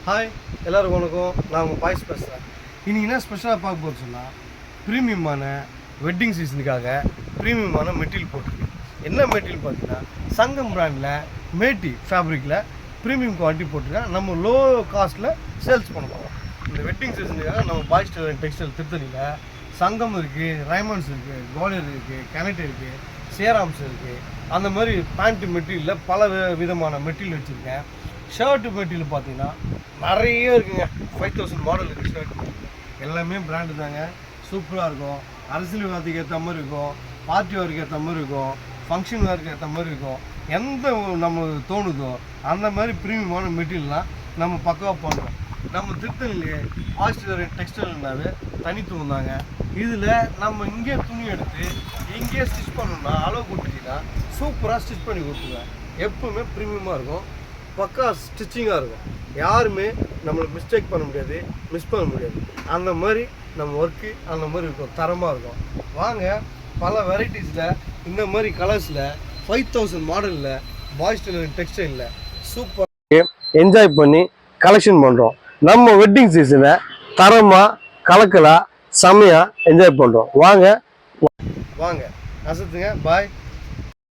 Hi எல்லோருக்கும் வணக்கம். நான் உங்கள் பாய்ஸ் பேசுகிறேன். இன்றைக்கி என்ன ஸ்பெஷலாக பார்க்க போகிறது சொன்னால், ப்ரீமியமான வெட்டிங் சீசனுக்காக ப்ரீமியமான மெட்டீரியல் போட்டிருக்கு. என்ன மெட்டீரியல் பார்த்தீங்கன்னா, சங்கம் பிராண்டில் மேட்டி ஃபேப்ரிக்கில் ப்ரீமியம் குவாலிட்டி போட்டிருக்கேன். நம்ம லோ காஸ்ட்டில் சேல்ஸ் பண்ண போகிறோம். இந்த வெட்டிங் சீசனுக்காக நம்ம பாய்ஸ் டெக்ஸ்டைல் திருத்தணியில் சங்கம் இருக்குது, ரைமண்ட்ஸ் இருக்குது, கோலியர் இருக்குது, கனெக்ட் இருக்குது, சேராம்ஸ் இருக்குது. அந்த மாதிரி பேண்ட் மெட்டீரியலில் பல விதமான மெட்டீரியல் வச்சுருக்கேன். ஷர்ட்டு மெட்டீரியல் பார்த்தீங்கன்னா நிறைய இருக்குங்க. 5000 மாடல் இருக்குது ஷர்ட். எல்லாமே பிராண்டு தாங்க. சூப்பராக இருக்கும். அரசியல்வாதிக்கு ஏற்ற மாதிரி இருக்கும், பார்ட்டி வேருக்கு ஏற்ற மாதிரி இருக்கும், ஃபங்க்ஷன் வேருக்கு ஏற்ற மாதிரி இருக்கும். எந்த நம்மளுக்கு தோணுதோ அந்த மாதிரி ப்ரீமியமான மெட்டீரியல்லாம் நம்ம பக்காவாக பண்ணுறோம். நம்ம திருத்தணிலே பாசிட்டிவ் டெக்ஸ்டைல்னாவே தனித்துவம் தாங்க. இதில் நம்ம இங்கே துணி எடுத்து இங்கே ஸ்டிச் பண்ணணும்னா அளவு கொடுத்துட்டீங்கன்னா சூப்பராக ஸ்டிச் பண்ணி கொடுத்துருவேன். எப்போவுமே ப்ரீமியமாக இருக்கும், பக்கா ஸ்டிச்சிங்காக இருக்கும். யாருமே நம்மளுக்கு மிஸ்டேக் பண்ண முடியாது, மிஸ் பண்ண முடியாது. அந்த மாதிரி நம்ம ஒர்க்கு அந்த மாதிரி இருக்கும், தரமாக இருக்கும். வாங்க, பல வெரைட்டிஸில் இந்த மாதிரி கலர்ஸில் 5000 மாடலில் பாய்ஸ் டெக்ஸ்டைலில் சூப்பர் என்ஜாய் பண்ணி கலெக்ஷன் பண்ணுறோம். நம்ம வெட்டிங் சீசனை தரமாக கலக்கலாக செம்மையாக என்ஜாய் பண்ணுறோம். வாங்க வாங்க அசத்துங்க. பாய்.